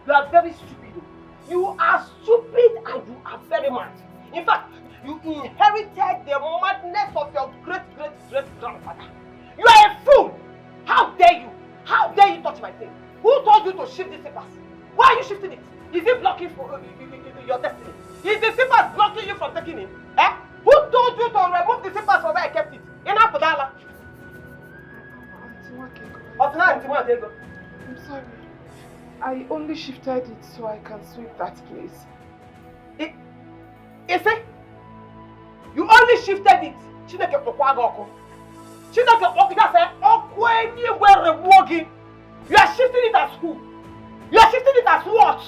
You are very stupid. You are stupid and you are very mad. In fact, you inherited the madness of your great-great-great-grandfather. You are a fool! How dare you? How dare you touch my thing? Who told you to shift the slippers? Why are you shifting it? Is it blocking for your destiny? Is the slippers blocking you from taking it? Eh? Who told you to remove the slippers from where I kept it? In Apodala. I'm sorry. I only shifted it so I can sweep that place. Is it? You only shifted it. Chineke Pokwago. Chineke Pokwago said, anywhere walking. You are shifting it as who? You are shifting it as what?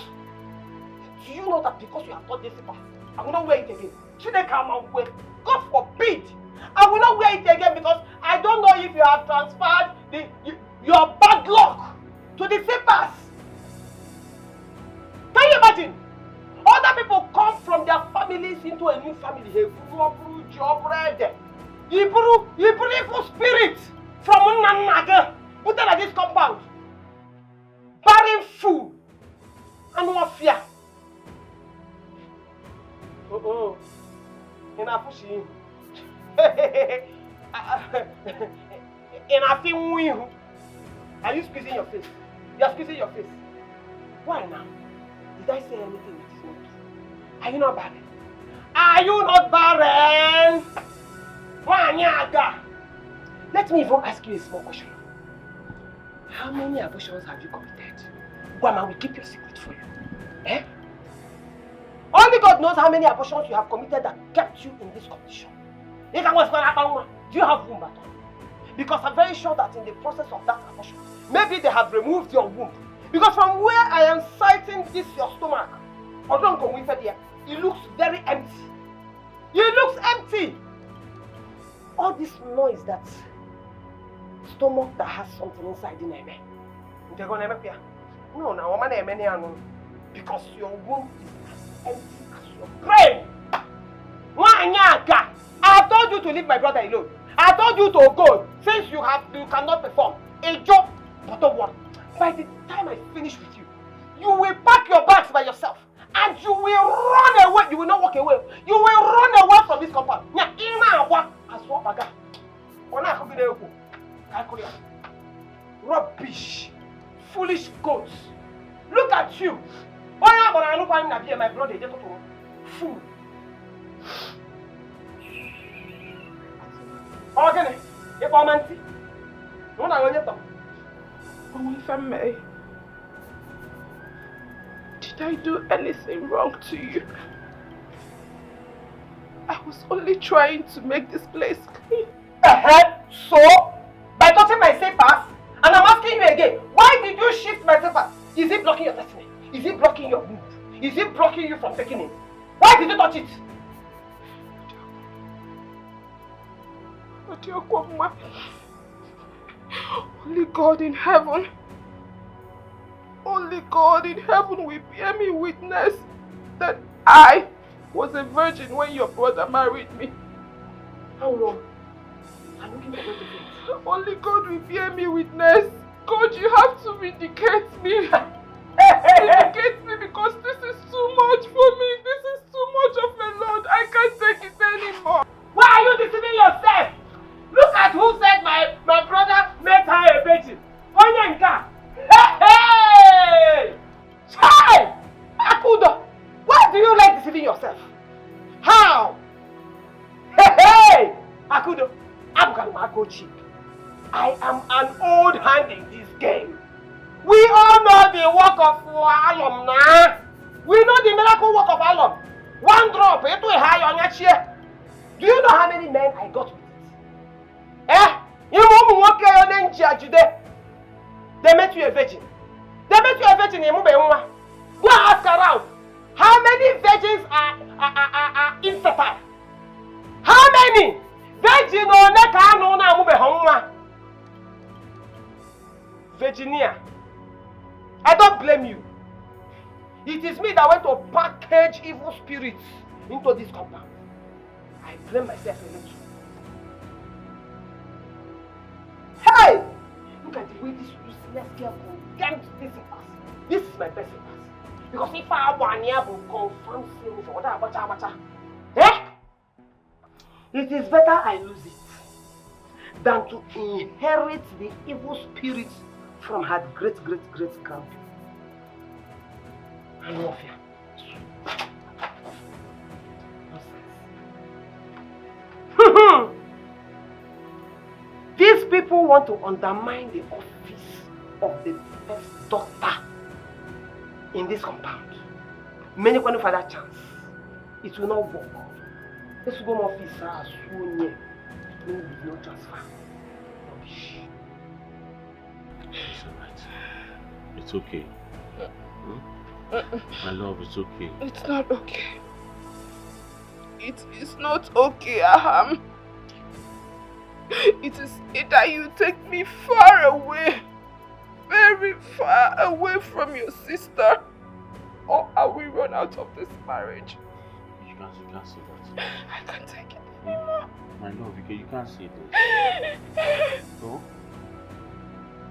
Do you know that because you have taught this path, I will not wear it again? Chineke Amangwe. God forbid. I will not wear it again because I don't know if you have transferred your bad luck to the slippers. Can you imagine? Other people come from their families into a new family. You evil spirit from Nanaga. Put them at this compound. Barren fool. And no fear. Oh. In a pushing. In a thing. Are you squeezing your face? You are squeezing your face. Why now? Did I say anything that is not true? Are you not barren? Are you not barren? Let me even ask you a small question. How many abortions have you committed? Gwama will keep your secret for you. Eh? Only God knows how many abortions you have committed that kept you in this condition. Do you have womb at all? Because I'm very sure that in the process of that abortion, maybe they have removed your womb. Because from where I am sighting this your stomach, it looks very empty. It looks empty. All this noise that stomach that has something inside in it. No, because your womb is as empty as your brain. I told you to leave my brother alone. I told you to go since you cannot perform a job. But don't worry. By the time I finish with you, you will pack your bags by yourself and you will run away. You will not walk away. You will run away from this compound. Rubbish. Foolish goats. Look at you. My brother. Fool. Okay. If I may, did I do anything wrong to you? I was only trying to make this place clean. So, by touching my slippers, and I'm asking you again, why did you shift my slippers? Is it blocking your destiny? Is it blocking your move? Is it blocking you from taking it? Why did you touch it? Only God in heaven will bear me witness that I was a virgin when your brother married me. How long? I'm looking for witnesses. Only God will bear me witness. God, you have to vindicate me. Vindicate me because this is too much for me. This is too much of a load. I can't take it anymore. Why are you deceiving yourself? Look at who said my brother made her a virgin. Onyenka. Hey! Child! Akudo! Why do you like deceiving yourself? How? Hey! Akudo, I'm gonna go cheap. I am an old hand in this game. We all know the work of Alum now. We know the miracle work of Alum. One drop, into a high on your chair. Do you know how many men I got with it? Eh? You won't walk on today. They made you a virgin. They made you a virgin in Mumbai. Go ask around. How many virgins are infertile? How many? Virgin or neka no na Mumbai. Virginia. I don't blame you. It is me that went to package evil spirits into this compound. I blame myself a little. Hey! Look at the way this useless girl condemned this in us. This is my best advice. Because if I want to confirm sales or that, it is better I lose it than to inherit the evil spirit from her great grandpa. I love you. These people want to undermine the office of the first doctor in this compound. Many want for that chance. It will not work. This home office is so near. No transfer. Rubbish. It's alright. It's okay. My love, it's okay. It's not okay. It is not okay, Aham. It is either you take me far away, very far away from your sister, or I will run out of this marriage. You can't say that. I can't take it anymore. My love, you can't say that. No?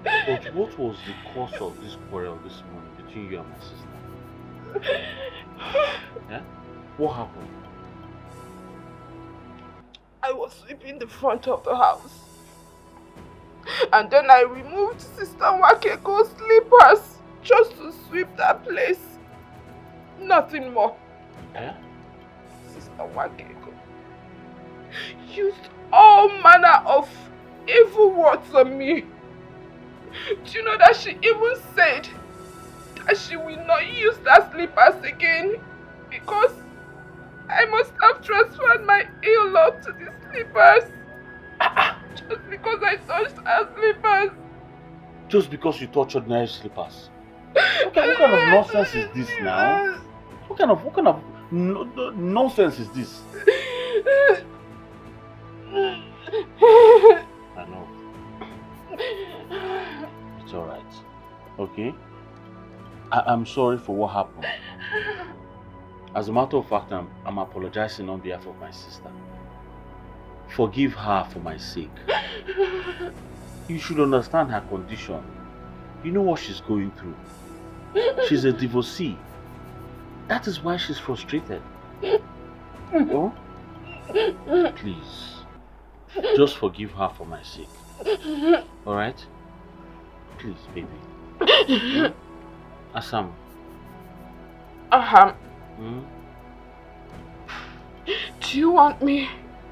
But what was the cause of this quarrel this morning between you and my sister? Yeah? What happened? I was sweeping the front of the house. And then I removed Sister Wakeko's slippers just to sweep that place. Nothing more. Yeah? Sister Wakeko used all manner of evil words on me. Do you know that she even said that she will not use that slippers again because I must have transferred my ill luck to the slippers. Just because I touched her slippers. Just because you touched ordinary slippers? What kind of nonsense is this now? What kind of nonsense is this? I know. It's alright. Okay? I'm sorry for what happened. As a matter of fact, I'm apologizing on behalf of my sister. Forgive her for my sake. You should understand her condition. You know what she's going through. She's a divorcee. That is why she's frustrated. Oh? Please. Just forgive her for my sake. Alright? Please, baby. Assam. Aham. Hmm? Do you want me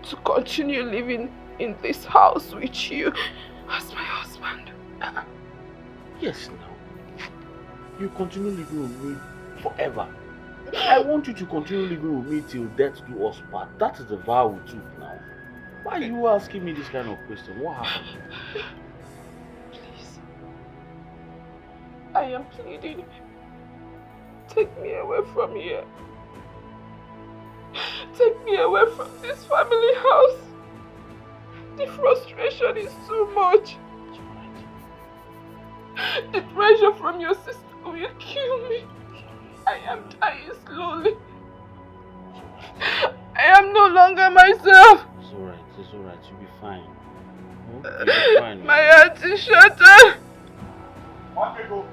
to continue living in this house with you as my husband? Yes, now. You continue living with me forever. I want you to continue living with me till death do us part. That is the vow we took now. Why are you asking me this kind of question? What happened? Please. I am pleading. Take me away from here. Take me away from this family house. The frustration is too much. The pressure from your sister will kill me. I am dying slowly. I am no longer myself. It's alright, you'll be fine. You'll be fine. My heart is shattered. Wakego.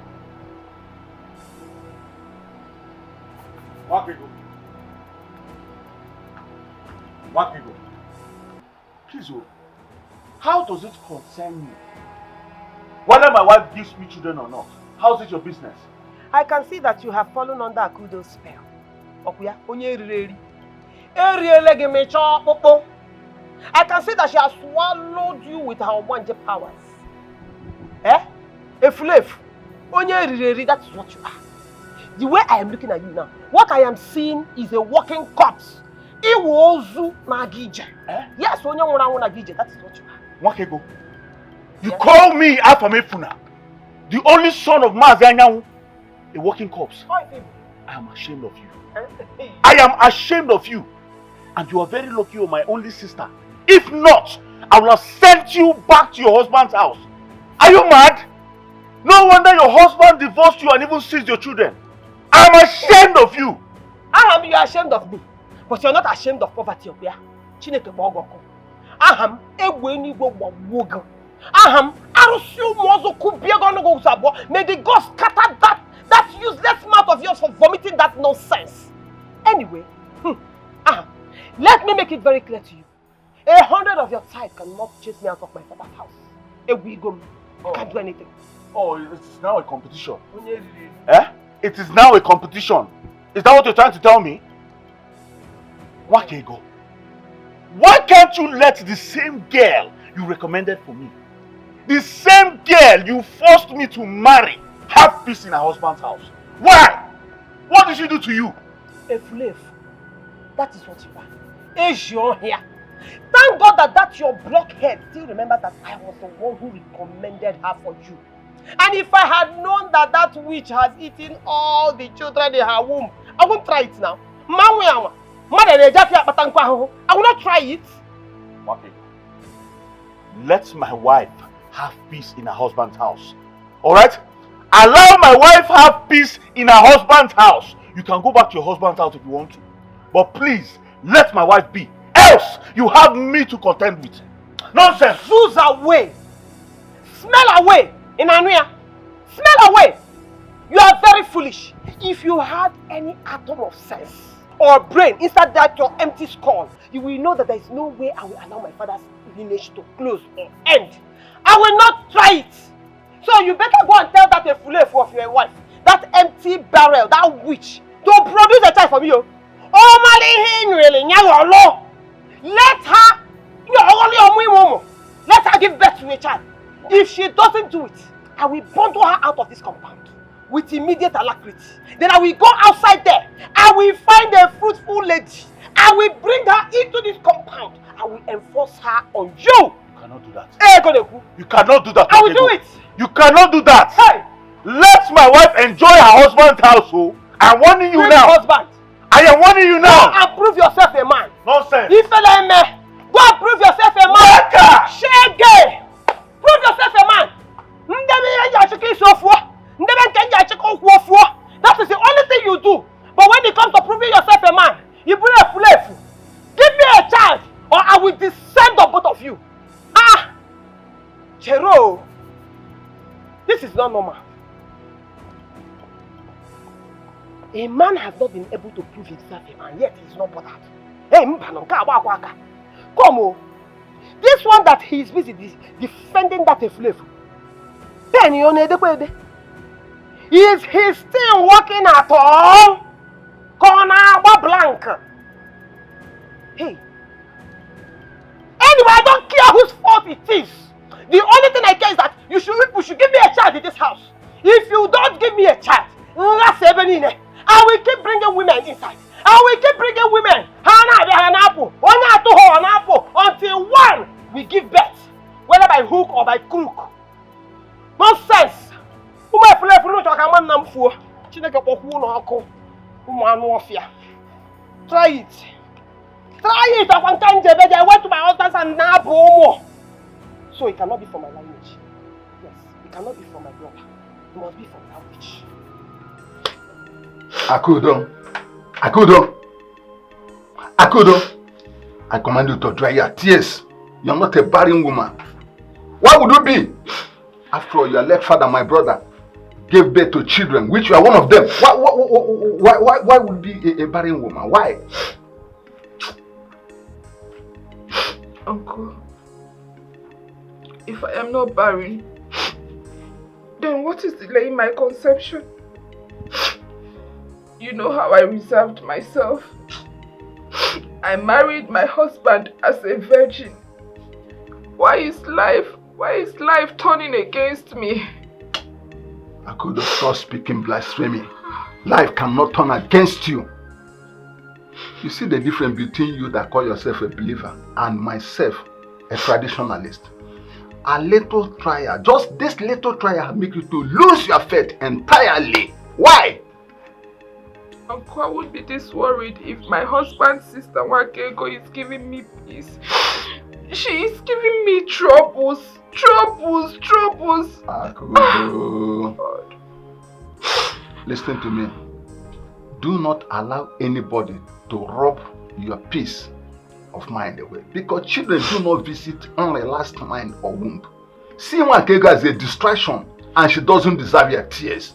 Please, how does it concern you? Whether my wife gives me children or not, how's it your business? I can see that you have fallen under Akudo's spell. Okuya, onye rireri. I can see that she has swallowed you with her wanje powers. Efulefu. Onye rireri, that is what you are. The way I am looking at you now, what I am seeing is a walking corpse. Iwozu Nagije. Yes, onye nwura Nagije, that is what you are. Wakego, you call me Afamefuna, the only son of Maazanyawu, a walking corpse. I am ashamed of you. I am ashamed of you. And you are very lucky you are my only sister. If not, I will have sent you back to your husband's house. Are you mad? No wonder your husband divorced you and even seized your children. I am ashamed of you. Aham, you are ashamed of me. But you are not ashamed of poverty, Okuya. Chineke Bogoko. Aham, Egwenigwe Wawogo. Aham, Arusu Mozo Kubiagono Sabo. May the gods scatter That useless mouth of yours for vomiting that nonsense. Anyway, let me make it very clear to you. 100 of your type cannot chase me out of my father's house. We can't do anything. Oh, it's now a competition. Eh? It is now a competition. Is that what you're trying to tell me? Why can't you go? Why can't you let the same girl you recommended for me, the same girl you forced me to marry, have peace in her husband's house? Why? What did she do to you? Efulef, that is what you are. Is your here. Thank God that your blockhead still remember that I was the one who recommended her for you. And if I had known that witch has eaten all the children in her womb, I won't try it now. I will not try it. Okay. Let my wife have peace in her husband's house. Alright? Allow my wife have peace in her husband's house. You can go back to your husband's house if you want to. But please, let my wife be. Else, you have me to contend with. Nonsense! Zoos away! Smell away! In Anuya! Smell away! You are very foolish. If you had any atom of sense or brain inside that your empty skull, you will know that there is no way I will allow my father's lineage to close or end. I will not try it. So you better go and tell that Efulef of your wife, that empty barrel, that witch, to produce a child for me. Let her give birth to a child. If she doesn't do it, I will bundle her out of this compound with immediate alacrity. Then I will go outside there. I will find a fruitful lady. I will bring her into this compound. I will enforce her on you. You cannot do that. You cannot do that. I will do it. You cannot do that. Hey! Let my wife enjoy her husband's household. I'm warning you now. Husband. I am warning you now. Go and prove yourself a man. Nonsense. Go and prove yourself a man. Shege. Prove yourself a man. That is the only thing you do. But when it comes to proving yourself a man, you bring a flefu. Give me a child or I will descend on both of you. Chero. This is not normal. A man has not been able to prove himself a man, yet he is not bothered. Hey, come on. This one that he is busy defending that Efulef. Is he still working at all? Corner blank. Hey. Anyway, I don't care whose fault it is. The only thing I care is that you should give me a child in this house. If you don't give me a child, I will keep bringing women inside. I will keep bringing women until one will give birth, whether by hook or by crook. Nonsense! Try it. I went to my husband's and now so it cannot be from my lineage. Yes, it cannot be from my brother. It must be from that witch. Akudo, I command you to dry your tears. You are not a barren woman. Why would you be? After all, your late father, my brother, gave birth to children, which you are one of them. Why would you be a barren woman? Why? Uncle, if I am not barren, then what is delaying my conception? You know how I reserved myself. I married my husband as a virgin. Why is life turning against me? I could have stopped speaking blasphemy. Life cannot turn against you. You see the difference between you that call yourself a believer and myself, a traditionalist. A little trial, just this little trial make you to lose your faith entirely. Why? Uncle, I would be this worried if my husband's sister Wakego is giving me peace. She is giving me troubles. Akudo. Listen to me. Do not allow anybody to rob your peace of mind away. Because children do not visit unrelaxed mind or womb. See Wakego as a distraction and she doesn't deserve your tears.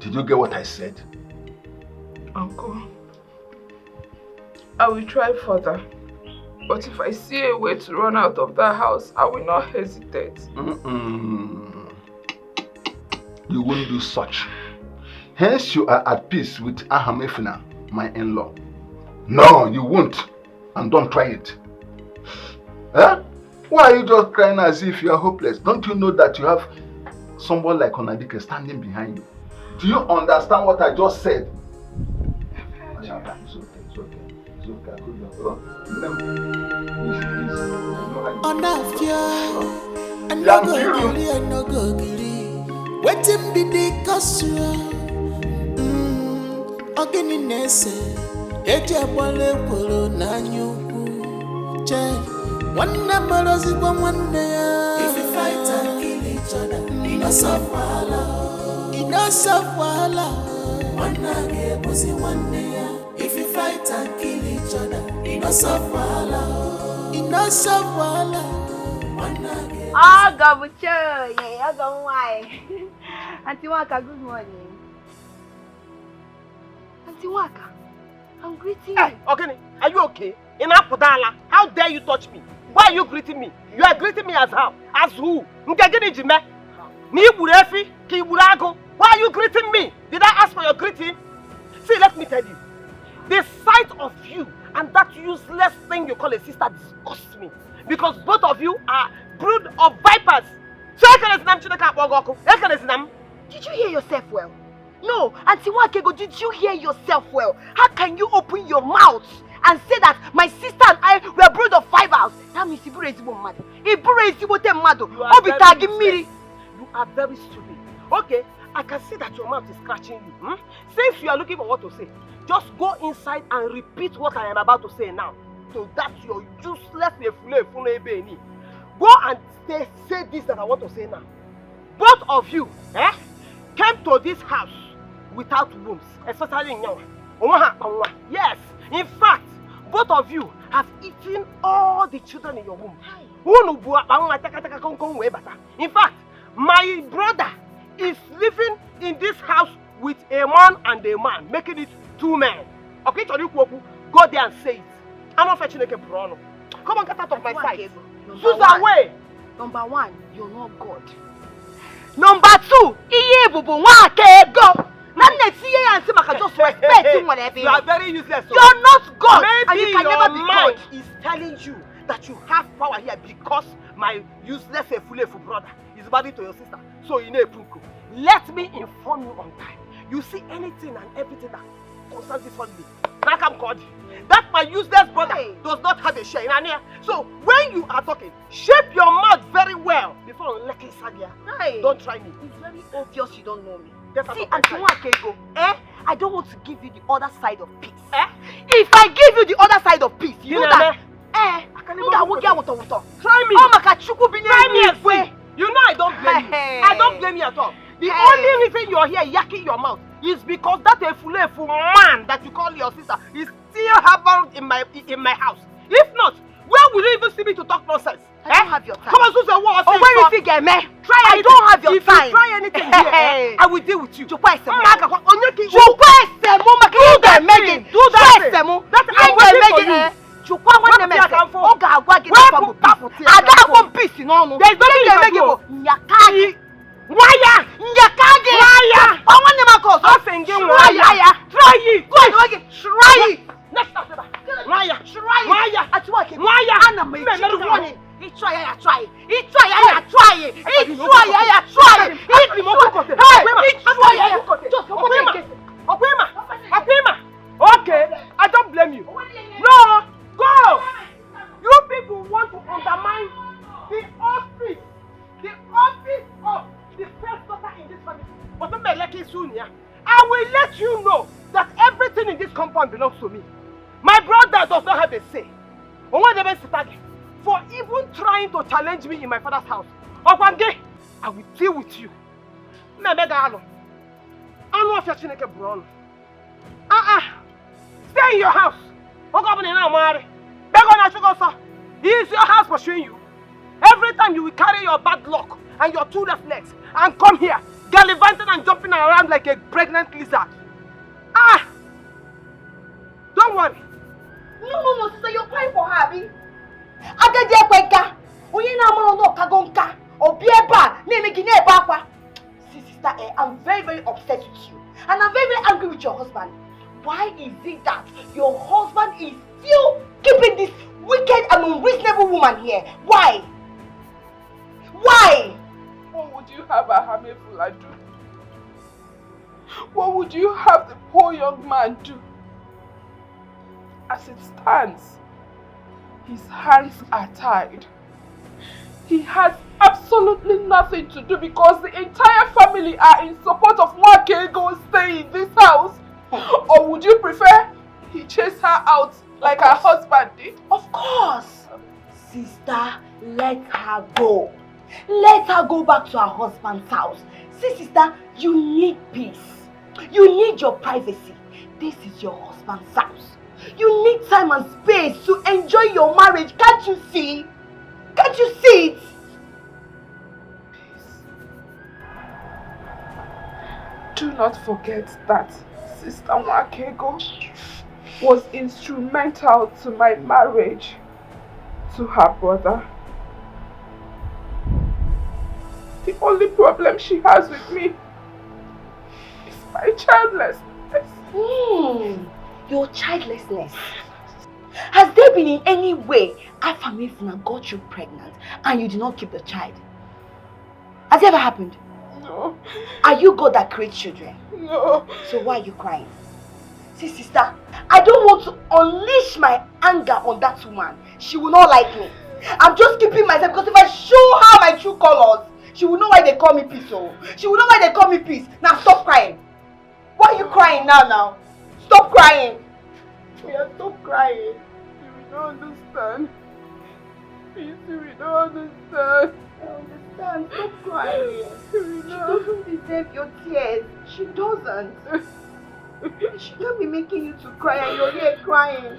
Did you get what I said? Uncle, I will try further. But if I see a way to run out of that house, I will not hesitate. You won't do such. Hence you are at peace with Ahamefuna, my in-law. No, you won't. And don't try it. Huh? Why are you just crying as if you are hopeless? Don't you know that you have someone like Onadike standing behind you? Do you understand what I just said? It's okay. Waiting be the castle. Organinese, Eja Wale Polo Nanyuku. One number is one day. If you fight and kill each other, enough of wala. One day, pussy one day. If you fight and kill each other, enough of wala. Oh, Gabucho, yeah, I go why. Auntie Waka, good morning. Auntie Waka, I'm greeting you. Hey, okay, are you okay? In Apodala, how dare you touch me? Why are you greeting me? You are greeting me as how? As who? Why are you greeting me? Did I ask for your greeting? See, let me tell you. The sight of you and that useless thing you call a sister disgusts me. Because both of you are brood of vipers. Did you hear yourself well? No, Auntie Wakego, did you hear yourself well? How can you open your mouth and say that my sister and I were brood of vipers? That means you are very stupid. Okay, I can see that your mouth is scratching you. Since you are looking for what to say, just go inside and repeat what I am about to say now. So that your useless go and say this that I want to say now. Both of you came to this house without wombs, especially in Yawa. Yes, in fact, both of you have eaten all the children in your womb. In fact, my brother is living in this house with a man and a man, making it 2 men. Okay, go there and say it. I'm not fetching a Bruno. Come on, get out of my sight. Susan, away. Number 1, you're not God. Number 2, go. Just respect him whatever. You are very useless. You're not God. Maybe and you can your never be mind God. is telling you that you have power here because my useless Efulefu brother is married to your sister. So you know Punku. Let me inform you on time. You see anything and everything that concerns this family. Nakam Kodi. That my useless brother does not have a share in Ania. So when you are talking, shape your mouth very well before Leki Sadia. Don't try me. It's very obvious you don't know me. See, Auntie Wakego, I don't want to give you the other side of peace. If I give you the other side of peace, you know that. Try me. Try me. You know I don't blame you. I don't blame you at all. The only reason you're here yakking your mouth is because that Efulefu man that you call your sister is still harbored in my house. If not, where will you even see me to talk nonsense? I don't have your time. Come on, Susan, what? Oh, where is it, get me? I don't have your time. If you try anything here, I will deal with you. Do that thing. I'm waiting for you. Okay, I don't blame you. No, go! You people want to undermine the office of the first daughter in this family. But don't be lucky soon, yeah? I will let you know that everything in this compound belongs to me. My brother does not have a say. For even trying to challenge me in my father's house. I will deal with you. Stay in your house. Is your house pursuing you? Every time you will carry your bad luck and your 2 left legs and come here, gallivanting and jumping around like a pregnant lizard. Ah! Don't worry. No, sister, you're crying for her, Abi. Agadia kweka. Oye na mo no kagonka. Obieba, neme gine papa. See, sister, I'm very, very upset with you. And I'm very, very angry with your husband. Why is it that your husband is still keeping this wicked and unreasonable woman here? Why? Why? What would you have a Hamefula do? What would you have the poor young man do? As it stands, his hands are tied. He has absolutely nothing to do because the entire family are in support of Mwakego staying in this house. Or would you prefer he chase her out like her husband did? Of course. Sister, let her go. Let her go back to her husband's house. See, sister, you need peace. You need your privacy. This is your husband's house. You need time and space to enjoy your marriage. Can't you see? Can't you see it? Peace. Do not forget that Sister Mwakego was instrumental to my marriage to her brother. The only problem she has with me is my childlessness. Your childlessness. Has there been in any way Afamefuna got you pregnant and you did not keep the child? Has it ever happened? No. Are you God that creates children? No. So why are you crying? See, sister, I don't want to unleash my anger on that woman. She will not like me. I'm just keeping myself because if I show her my true colors, she will know why they call me peace. Oh. She will know why they call me peace. Now stop crying. Why are you crying now? Stop crying. Yeah, stop crying. You will not understand. Please, you will not understand. I understand. Stop crying. You will She not. doesn't deserve your tears. She doesn't. She can't be making you to cry and you're here crying.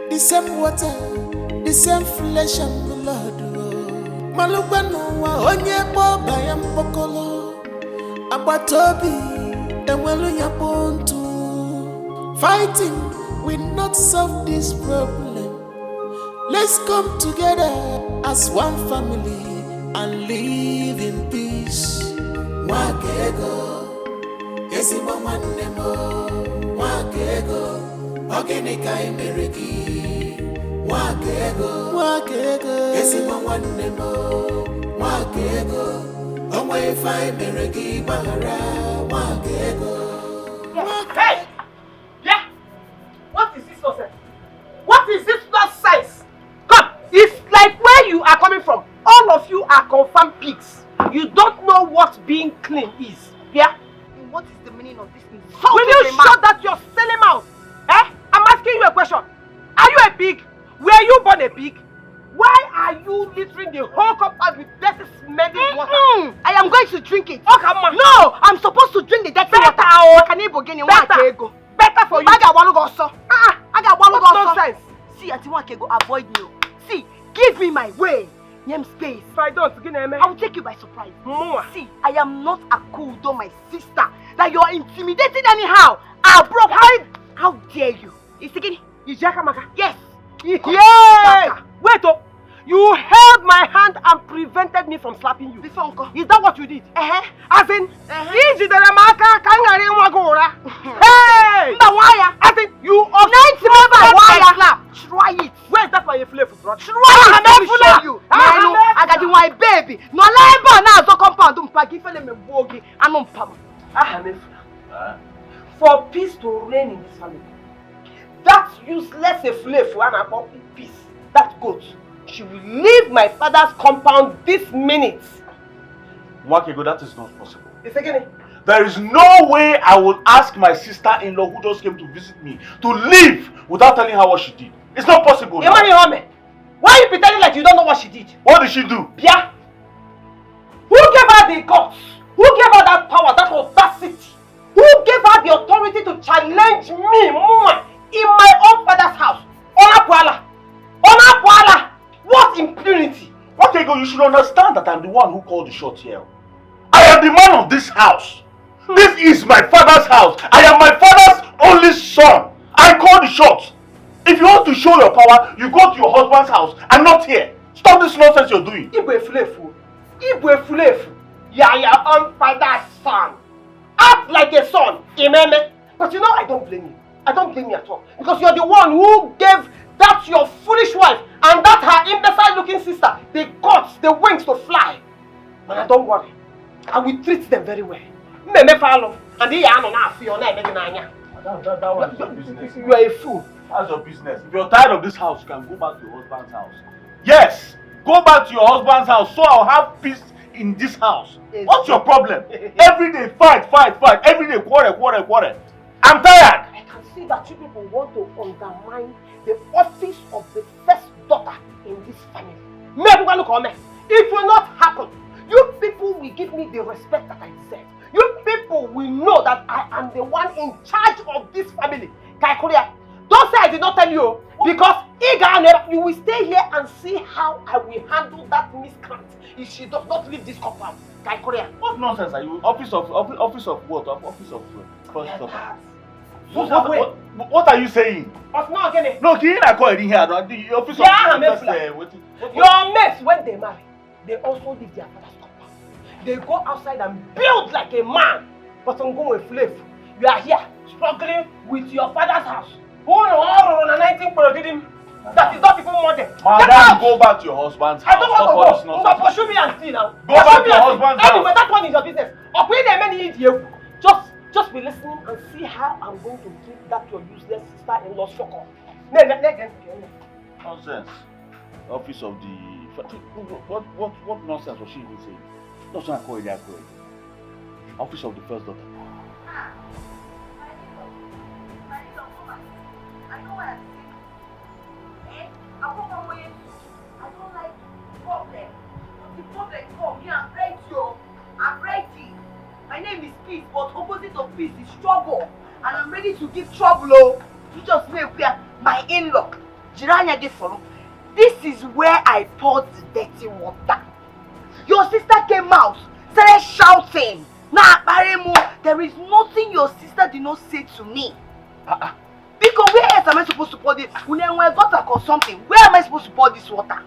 The same water, the same flesh and blood. Malubano wa onye po bayam pokolo. Abatobi enwelu yapontu. Fighting will not solve this problem. Let's come together as one family and live in peace. Mwakego, ezigbo nwanne mo. Mwakego, ogini ka imeriki. Mwakego, ezigbo nwanne mo. Mwakego, onwe ife imeriki bahara. Mwakego. Hey! Yeah! What is this nonsense? What is this nonsense? Come! It's like where you are coming from. All of you are confirmed pigs. You don't know what being clean is. Yeah? And what is the meaning of this insult? Will you shut that your silly mouth? Eh? I'm asking you a question. Are you a pig? Were you born a pig? Why are you littering the whole compound with dirty smelling water? I am going to drink it. Oh, come on. No, I'm supposed to drink the dirty water. Better for you. I got one also. I got one What also. nonsense? See, Auntie Mwakego, avoid me. See, give me my way. Name space. If I don't, I will take you by surprise. More. See, I am not Akudo, my sister, that you are intimidating anyhow. I broke. How dare you? Is it again? Ijakamaka. Yes. Yeah. Wait, oh. You held my hand and prevented me from slapping you. Before Uncle. Is that what you did? As in, hey! As in, you obsessed my slap. Try it. Where's that my flavor, bro? Try it. Let me show you. I got my baby. No labor now. So compound. For peace to reign in this family, that useless slave for an about peace, that goat, she will leave my father's compound this minute. Mwakego, that is not possible. It's again. There is no way I will ask my sister-in-law who just came to visit me to leave without telling her what she did. It's not possible. Why are you pretending like you don't know what she did? What did she do? Yeah. Who gave her the guts? Who gave her that power, that audacity? Who gave her the authority to challenge me, Mama, in my own father's house? Ona Puala! What impunity? Okay, Wakego, you should understand that I'm the one who called the shot here. I am the man of this house. This is my father's house. I am my father's only son. I call the shots. If you want to show your power, you go to your husband's house and not here. Stop this nonsense you're doing. Igwe Fulefu. You are your own father's son. Act like a son, Imeme. But you know I don't blame you. I don't blame you at all. Because you're the one who gave that your foolish wife and that her imbecile looking sister the guts, the wings to fly. Man, don't worry. I will treat them very well. Meme follow. And they are not your name. That was your business. You are a fool. That's your business. If you're tired of this house, you can go back to your husband's house. Yes! Go back to your husband's house so I'll have peace in this house. Yes. What's your problem? Every day fight. Every day quarrel. I'm tired. I can see that you people want to undermine the office of the first daughter in this family. It will not happen. You people will give me the respect that I deserve. You people will know that I am the one in charge of this family. Kaikuria, don't say I did not tell you, because you will stay here and see how I will handle that miscreant if she does not leave this compound. Kaikuria. What nonsense are you? Office of what? Office of first daughter. What are you saying? No, can you not call it in here? The office of your mates, when they marry, they also leave their father's compound. They go outside and build like a man. But I'm going with Flav. You are here struggling with your father's house. That is not even modern. Madam, go back to your husband's house. I don't want to go. Pursue me and steal now. Go back to your husband's house. Anyway, that one is your business. Just be listening and see how I'm going to treat that your useless sister-in-law's fuck off. Nonsense. Office of the... What nonsense was she even saying? That's what I call it. Office of the first daughter. I know what I'm saying. I don't like problem. The problem come here and break you. I'm ready. My name is Peace, but opposite of peace is trouble. And I'm ready to give trouble. You just make clear my in-law. Jiranya dey follow. This is where I poured the dirty water. Your sister came out, started shouting. Nah, Baremu, there is nothing your sister did not say to me. Because where else am I supposed to pour this? When I got her or something, where am I supposed to pour this water?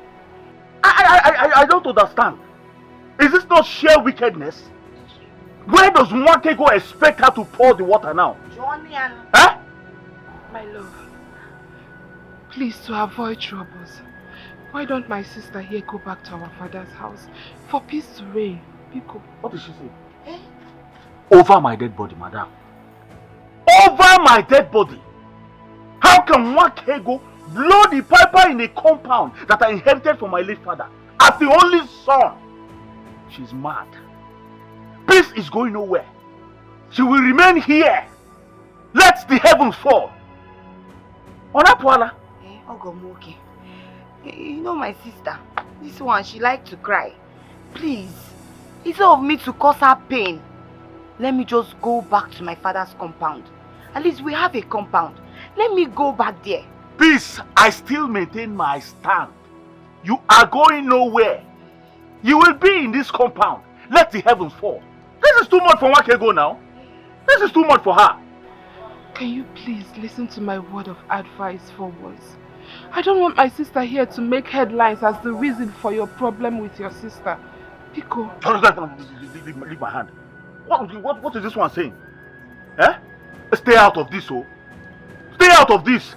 I don't understand. Is this not sheer wickedness? Where does Mwakego expect her to pour the water now? Johnny and... Huh? My love, please, to avoid troubles, why don't my sister here go back to our father's house for peace to reign? Pico. What did she say? Over my dead body, madam. Over my dead body? How can Mwakego blow the piper in a compound that I inherited from my late father as the only son? She's mad. Peace is going nowhere. She will remain here. Let the heavens fall. Onapwala. Ogomoke. You know my sister. This one, she likes to cry. Please, instead of me to cause her pain, let me just go back to my father's compound. At least we have a compound. Let me go back there. Peace, I still maintain my stand. You are going nowhere. You will be in this compound. Let the heavens fall. This is too much for Mwakego now. This is too much for her. Can you please listen to my word of advice for once? I don't want my sister here to make headlines as the reason for your problem with your sister. Pico. Leave my hand. What is this one saying? Eh? Stay out of this, oh. Stay out of this.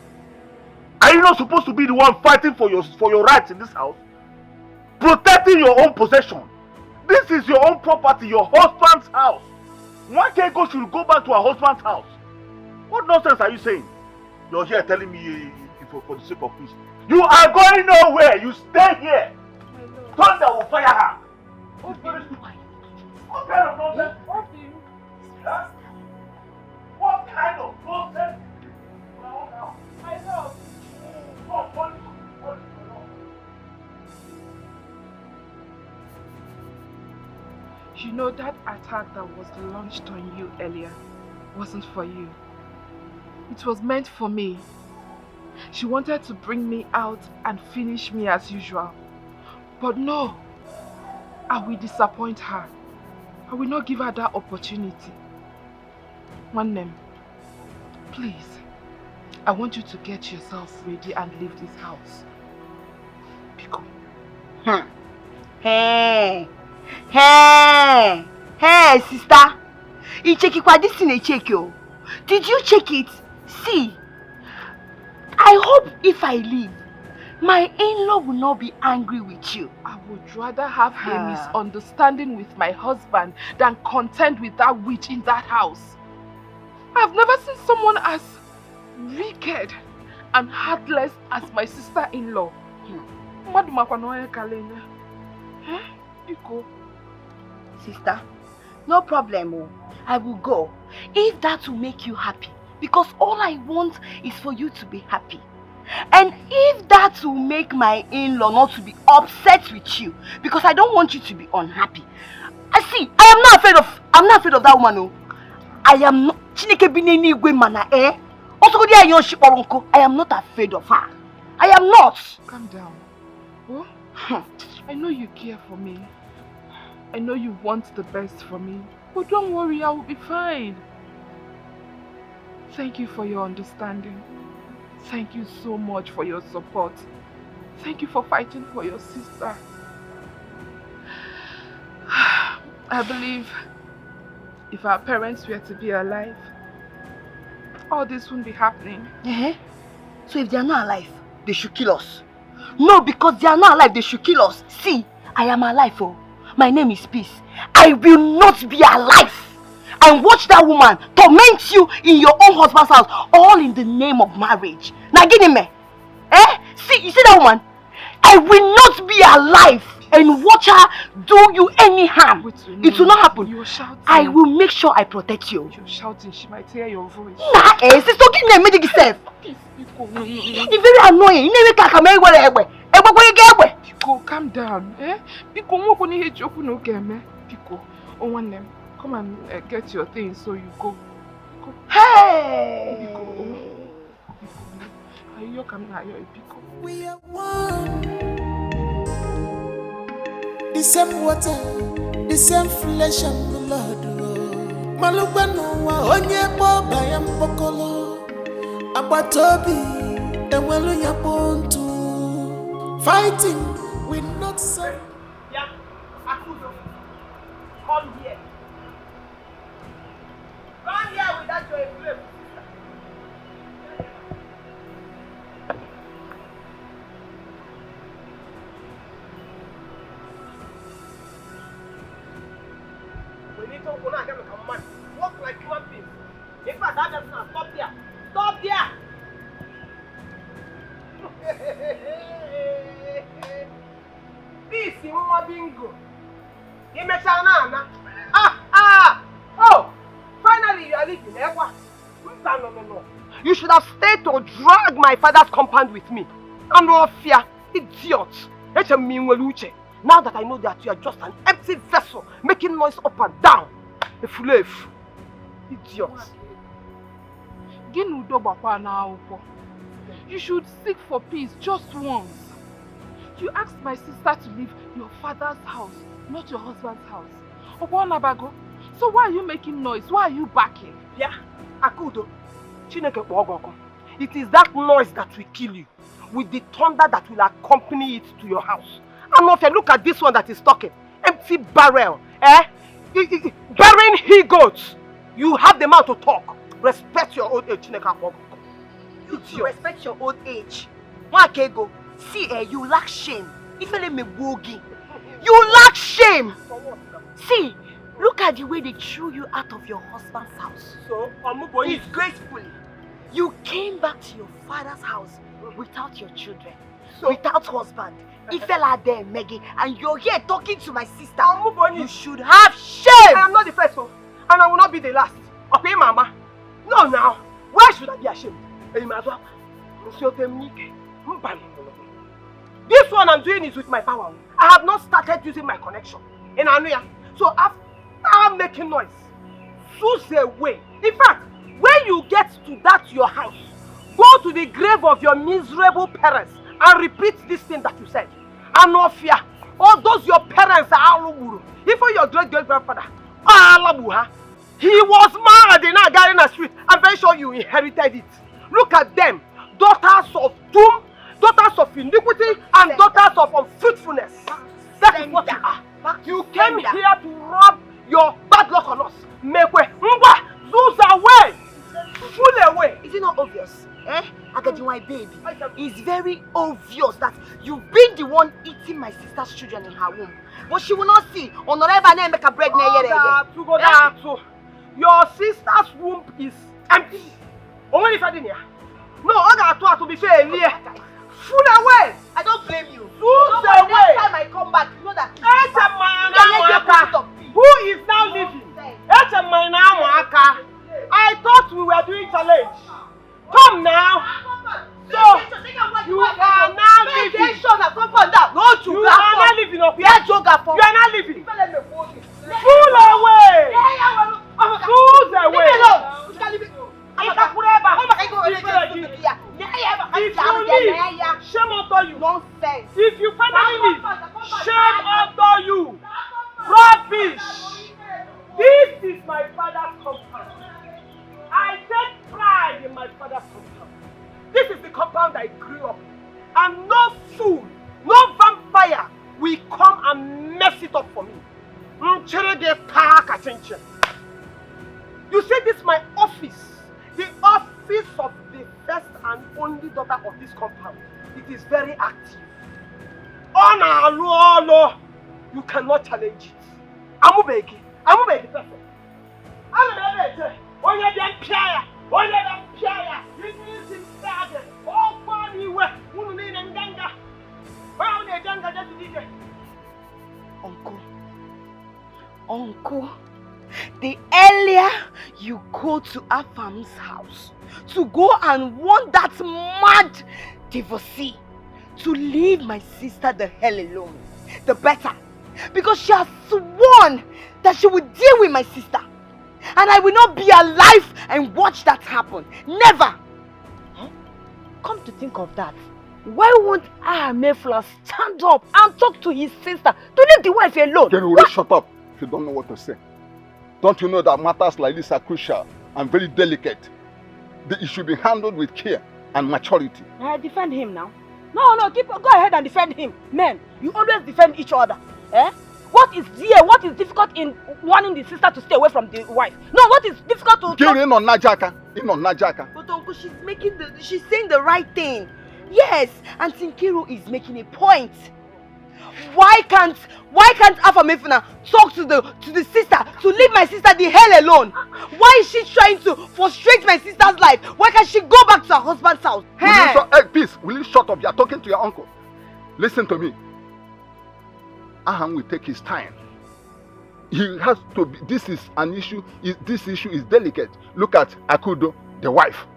Are you not supposed to be the one fighting for your rights in this house? Protecting your own possession. This is your own property, your husband's house. Mwakego should go back to her husband's house. What nonsense are you saying? You're here telling me for the sake of peace. You are going nowhere. You stay here. Thunder will fire her. What kind of nonsense? Huh? What kind of nonsense? I know. You know that attack that was launched on you earlier wasn't for you. It was meant for me. She wanted to bring me out and finish me as usual. But no, I will disappoint her. I will not give her that opportunity. One name, please, I want you to get yourself ready and leave this house. Biko. Hey, sister. You check it, this thing check you. Did you check it? See, I hope if I leave, my in-law will not be angry with you. I would rather have a misunderstanding with my husband than contend with that witch in that house. I've never seen someone as wicked and heartless as my sister-in-law. Sister, no problem. I will go. If that will make you happy. Because all I want is for you to be happy. And if that will make my in-law not to be upset with you, because I don't want you to be unhappy. I'm not afraid of that woman. No. I am not. I am not afraid of her. I am not. Calm down. Oh? I know you care for me. I know you want the best for me. But don't worry, I will be fine. Thank you for your understanding. Thank you so much for your support. Thank you for fighting for your sister. I believe if our parents were to be alive, all this wouldn't be happening. So if they are not alive, they should kill us. No, because they are not alive, they should kill us. See, I am alive. Oh. My name is Peace. I will not be alive and watch that woman torment you in your own husband's house, all in the name of marriage. Now get him, See, you see that woman? I will not be alive and watch her do you any harm. It will not happen. You're shouting. I will make sure I protect you. You're shouting. She might hear your voice. Nah, sister, talking to me yourself. It's very annoying. You never can make Pico, calm down. Pico, I'm going to hit you. Pico, one name. Come and get your things so you go. Pico. Hey! Pico. Are you coming out here, Pico? We are one. The same water, the same flesh and blood. Malubano wa onye bo bayam pokolo. Abatobi, enwelu yapontu. Fighting will not serve. Yeah, Akudo, come here. Come here without your flame. We need to go now and get a man. Walk like human beings. In fact, that doesn't stop there. Stop there. This is what bingo. You make Nana. Oh, finally you are leaving. No. You should have stayed to drag my father's compound with me. And no fear, idiot. Now that I know that you are just an empty vessel making noise up and down. A slave. Idiot. You should seek for peace just once. You asked my sister to leave your father's house, not your husband's house. Obonabago. So why are you making noise? Why are you backing? Yeah, Akudo. It is that noise that will kill you, with the thunder that will accompany it to your house. And if you look at this one that is talking, empty barrel, burying he-goats. You have the mouth to talk. Respect your old age, You to respect your old age. Wakego, see, you lack shame. You lack shame. See, look at the way they threw you out of your husband's house. So, disgracefully. You came back to your father's house without your children, without husband. Ifela there, Maggie, and you're here talking to my sister. You should have shame. I am not the first one, and I will not be the last. Okay, Mama? No, now. Why should I be ashamed? This one I'm doing is with my power. I have not started using my connection in Anuya. So after making noise, Suze away. In fact, when you get to that your house, go to the grave of your miserable parents and repeat this thing that you said. And no fear. All those your parents are all even your great-great-grandfather. He was married in a Ghanaian street. I'm very sure you inherited it. Look at them. Daughters of doom, daughters of iniquity, and daughters of unfruitfulness. That is what you are. You came here to rub your bad luck on us. Make way. Lose away. Full away. Is it not obvious? Agaji, my baby. It's very obvious that you've been the one eating my sister's children in her womb. But she will not see. Make a break. Your sister's womb is empty. Only if I didn't hear. No, I got to be fair. Full away. I don't blame you. Lose away. Next time I come back, you know that. Who is now living? I thought we were doing challenge. Come now. So you are now living. You are not living up here. You are not living. Full away. Lose away. If you leave, shame on you. Nonsense. If you finally leave, shame on you. Rubbish. This is my father's compound. I take pride in my father's compound. This is the compound I grew up in. And no fool, no vampire will come and mess it up for me. You see, this is my office. The office of the first and only daughter of this compound. It is very active. You cannot challenge it. I'm begging person. Uncle, the earlier you go to Afam's house to go and warn that mad divorcee to leave my sister the hell alone, the better. Because she has sworn that she will deal with my sister. And I will not be alive and watch that happen. Never. Come to think of that, why won't Mayflower stand up and talk to his sister to leave the wife alone? Can you shut up if you don't know what to say? Don't you know that matters like this are crucial and very delicate? It should be handled with care and maturity. Defend him now. No, go ahead and defend him. Men, you always defend each other. What is difficult in wanting the sister to stay away from the wife? No, what is difficult to... But Uncle, she's saying the right thing. Yes, and Tinkiru is making a point. Why can't Afamefuna talk to the sister to leave my sister the hell alone? Why is she trying to frustrate my sister's life? Why can't she go back to her husband's house? Peace, will you shut up? You are talking to your uncle. Listen to me. Aham will take his time. He has to be, this is an issue, this issue is delicate. Look at Akudo, the wife.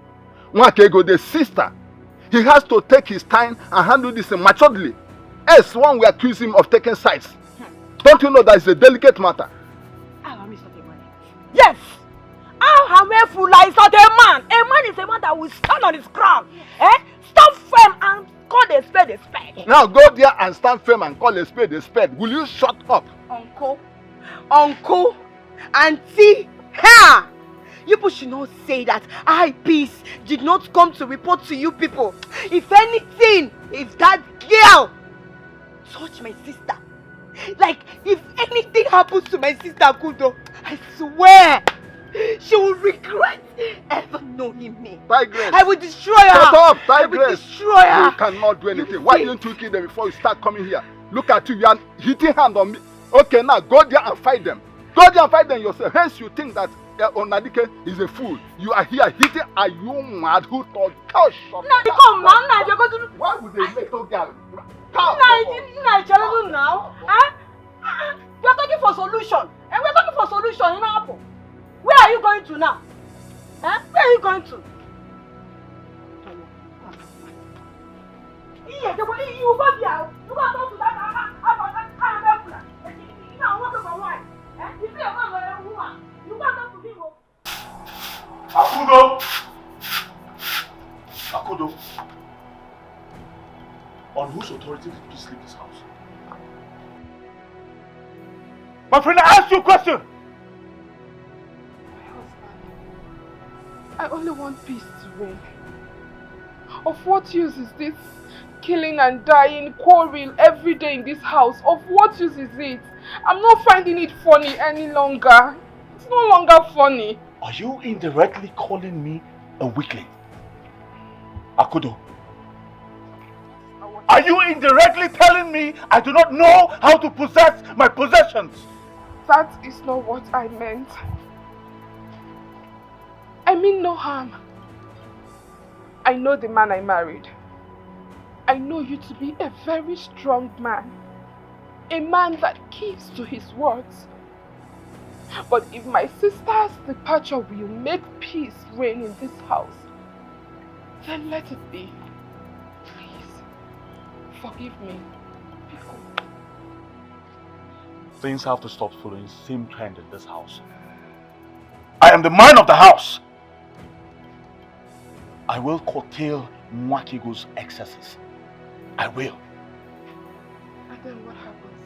Nwakego, the sister. He has to take his time and handle this maturely. Else one will accuse him of taking sides. Don't you know that it's a delicate matter? Yes! Ahamefula is not a man. A man is a man that will stand on his ground. Stand firm and call a spade a spade. Now go there and stand firm and call a spade a spade. Will you shut up? Uncle, auntie, ha! You people should not say that I, Peace, did not come to report to you people. If anything, if that girl touch my sister, like if anything happens to my sister Kudo, I swear she will regret ever knowing me. Tigress, I will destroy her. Shut up, Tigress. I will destroy her. You cannot do anything. Why didn't you kill them before you start coming here? Look at you, you are hitting hand on me. Okay, now go there and fight them. Go there and fight them yourself. Hence you think that Onadike is a fool. You are here hitting. Are you mad? Who thought? Cow, shut up. Why would they make no girl? Cow, now. You are talking for solution. And we are talking for solution in Apple. Where are you going to now? Where are you going to? You go there. You go talk to that. Akudo, on whose authority did you sleep in this house? My friend, I asked you a question. My husband, I only want peace to reign. Of what use is this killing and dying, quarrel every day in this house? Of what use is it? I'm not finding it funny any longer. It's no longer funny. Are you indirectly calling me a weakling? Akudo. Are you indirectly telling me I do not know how to possess my possessions? That is not what I meant. I mean no harm. I know the man I married. I know you to be a very strong man. A man that keeps to his words. But if my sister's departure will make peace reign in this house, then let it be. Please, forgive me. Things have to stop following the same trend in this house. I am the man of the house. I will curtail Mwakigo's excesses. I will. And then what happens?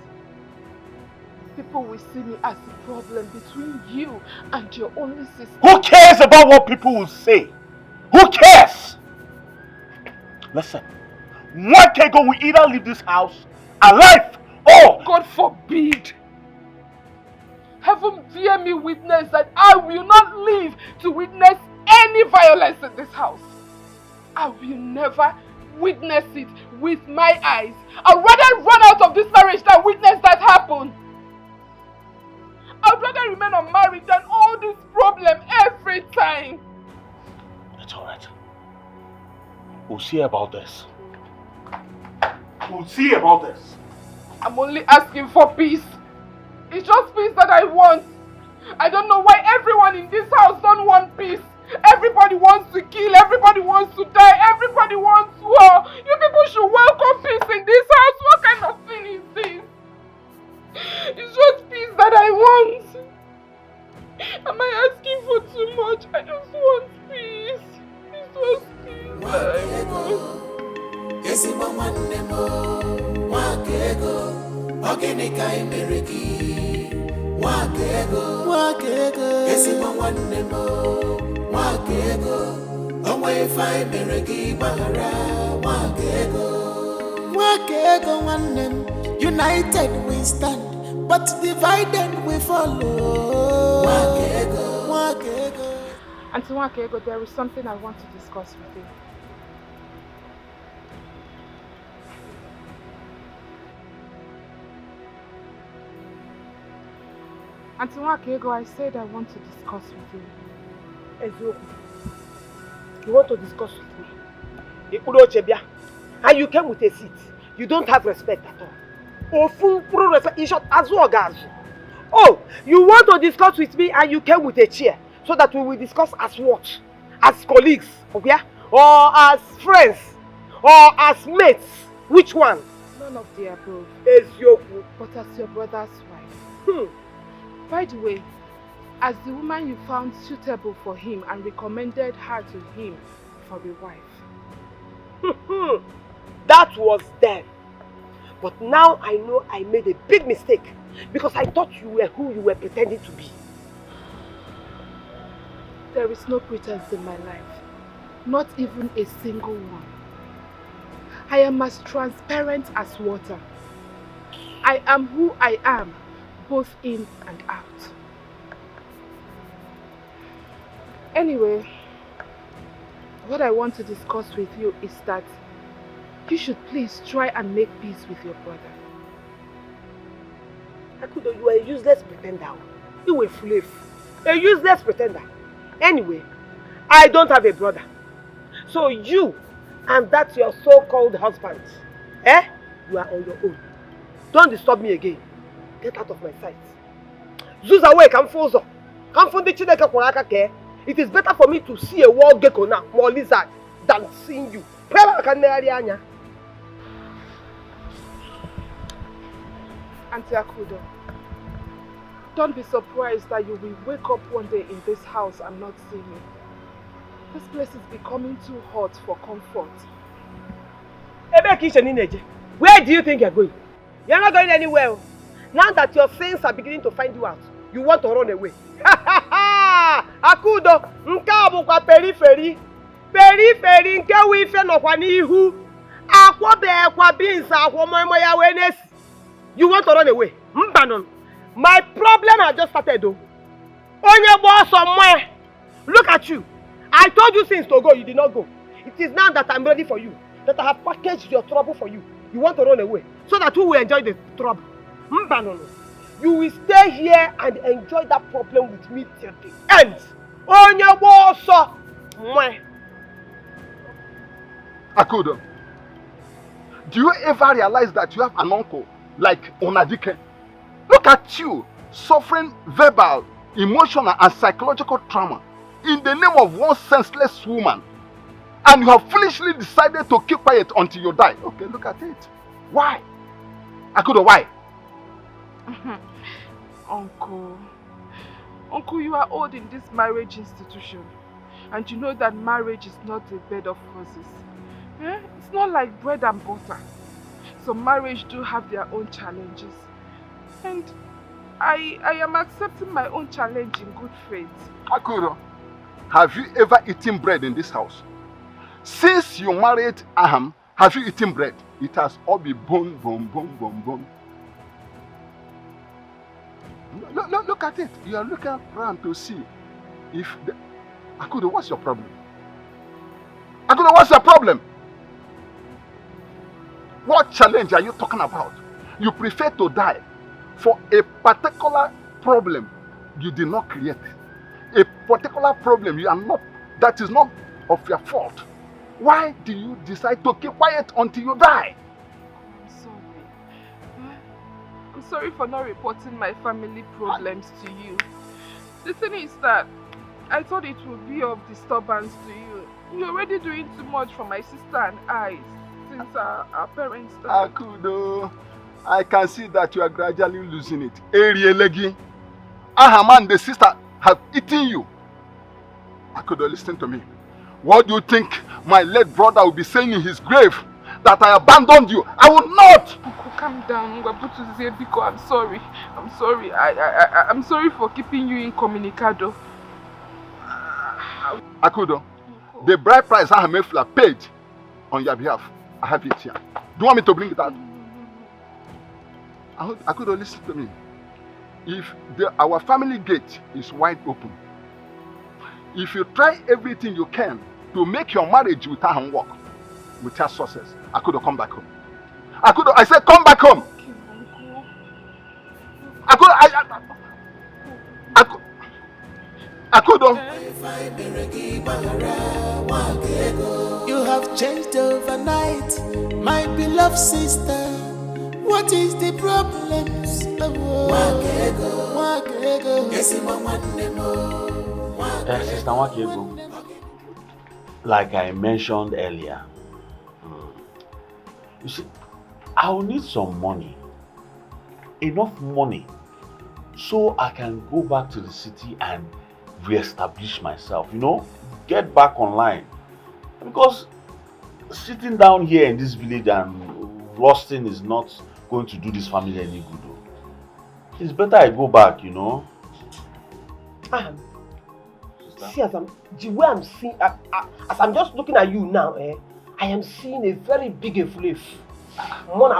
People will see me as a problem between you and your only sister. Who cares about what people will say? Who cares? Listen, Mwakigo will either leave this house alive or... God forbid! Heaven bear me witness that I will not live to witness any violence in this house. I will never witness it with my eyes. I'd rather run out of this marriage than witness that happen. I'd rather remain unmarried than all this problem every time. It's alright. We'll see about this. We'll see about this. I'm only asking for peace. It's just peace that I want. I don't know why everyone in this house don't want peace. Everybody wants to kill, everybody wants to die, everybody wants war. You people should welcome peace in this house. What kind of thing is this? It's just peace that I want. Am I asking for too much? I just want peace. It's just peace that I want. United we stand, but divided we follow. Auntie Wakego, there is something I want to discuss with you. Auntie Wakego, I said I want to discuss with you. Ezo, you want to discuss with me? And you came with a seat. You don't have respect at all. Oh, full respect. In short, as well as. Oh, you want to discuss with me and you came with a chair so that we will discuss as what? As colleagues, okay? Or as friends? Or as mates? Which one? None of the above. Ezioku. But as your brother's wife. By the way, as the woman you found suitable for him and recommended her to him for a wife. That was then. But now I know I made a big mistake because I thought you were who you were pretending to be. There is no pretense in my life. Not even a single one. I am as transparent as water. I am who I am, both in and out. Anyway, what I want to discuss with you is that you should please try and make peace with your brother. Akudo, you are a useless pretender. You a slave. A useless pretender. Anyway, I don't have a brother. So you and that your so-called husband, you are on your own. Don't disturb me again. Get out of my sight. Zuza away, come Fozo. Come from the Chineke Kwanaka Ke. It is better for me to see a wild gecko now, more lizard, than seeing you. Auntie Akudo, don't be surprised that you will wake up one day in this house and not see me. This place is becoming too hot for comfort. Where do you think you're going? You're not going anywhere. Now that your sins are beginning to find you out, you want to run away. Akudo, nke abukwa periphery. Periphery nke wife no kwa n'ihu. Akwo be kwa beans akwo momo ya wenes. You want to run away? Mbanon. My problem has just started though. Onye boss somewhere. Look at you. I told you since to go, you did not go. It is now that I'm ready for you. That I have packaged your trouble for you. You want to run away. So that you will enjoy the trouble. Mbanon. You will stay here and enjoy that problem with me till the end. Onye boss somewhere. Akudo, do you ever realize that you have an uncle like Onadike? Look at you, suffering verbal, emotional and psychological trauma in the name of one senseless woman. And you have foolishly decided to keep quiet until you die. Okay, look at it. Why? Akudo, why? Uncle, you are old in this marriage institution. And you know that marriage is not a bed of roses. Eh? It's not like bread and butter. So marriage do have their own challenges. And I am accepting my own challenge in good faith. Akudo, have you ever eaten bread in this house? Since you married Aham, have you eaten bread? It has all been bone. Look at it. You are looking around to see if the... Akudo, what's your problem? Akudo, what's your problem? What challenge are you talking about? You prefer to die for a particular problem you did not create. A particular problem you are not, that is not of your fault. Why do you decide to keep quiet until you die? I'm sorry. I'm sorry for not reporting my family problems to you. The thing is that I thought it would be of disturbance to you. You're already doing too much for my sister and I since our parents died. Akudo, I can see that you are gradually losing it. Arielegi, Aham and the sister have eaten you. Akudo, listen to me. What do you think my late brother will be saying in his grave? That I abandoned you? I will not! Uncle, calm down. I'm sorry. I'm sorry. I'm sorry for keeping you incommunicado. Akudo, the bride price Aham paid on your behalf, I have it here. Do you want me to bring it out? Akudo, listen to me. If our family gate is wide open, if you try everything you can to make your marriage with Aham work, without success, Akudo, come back home. Akudo, I said come back home. Akudo, Akudo. You have changed overnight, my beloved sister. What is the problem? Sister Wakego, like I mentioned earlier, you see, I will need some money, enough money, so I can go back to the city and re-establish myself, you know, get back online. Because sitting down here in this village and rusting is not going to do this family any good. It's better I go back, you know. See, the way I'm seeing, as I'm just looking at you now, I am seeing a very big inflation. I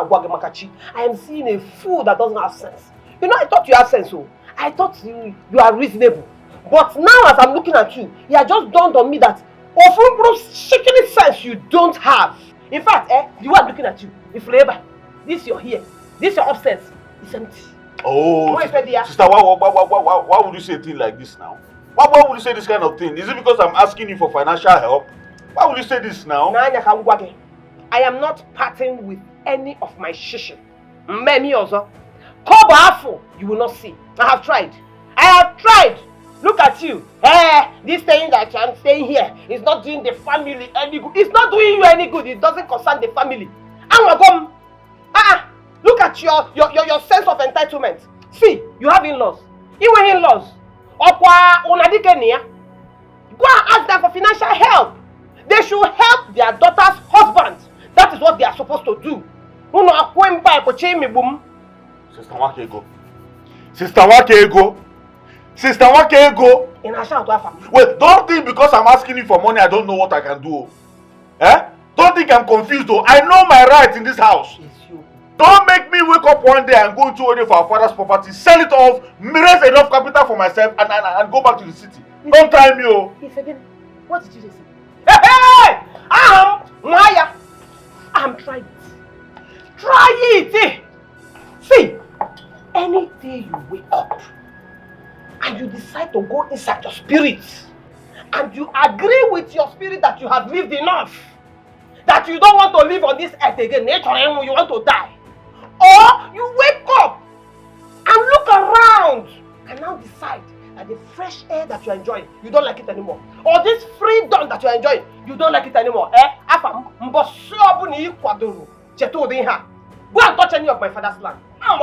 am seeing a fool that doesn't have sense. You know, I thought you had sense, so I thought you are reasonable. But now, as I'm looking at you, it has just dawned on me that of shaking sense you don't have. In fact, the way I'm looking at you, if labor, this your here, this your upstairs, it's empty. Oh, sister, why would you say a thing like this now? Why would you say this kind of thing? Is it because I'm asking you for financial help? Why would you say this now? I am not parting with any of my shishi. Many also. Kobo, you will not see. I have tried. Look at you. This thing that I'm staying here is not doing the family any good. It's not doing you any good. It doesn't concern the family. Look at your sense of entitlement. See, you have in-laws. Even in-laws. Go and ask them for financial help. They should help their daughter's husband. That is what they are supposed to do. Sister Wakego. Sister Wakego. Sister Wakego. In a shout to Wait, don't think because I'm asking you for money I don't know what I can do. Eh? Don't think I'm confused though. I know my rights in this house. It's you. Don't make me wake up one day and go into order for our father's property, sell it off, raise enough capital for myself and go back to the city. Don't try me, oh. Yes, again. What did you just say? Hey! Maya! I'm trying it. Try it! See, any day you wake up and you decide to go inside your spirit and you agree with your spirit that you have lived enough, that you don't want to live on this earth again, you want to die, or you wake up and look around and now decide that the fresh air that you're enjoying, you don't like it anymore, or this freedom that you're enjoying, you don't like it anymore, go and touch any of my father's land. Ah!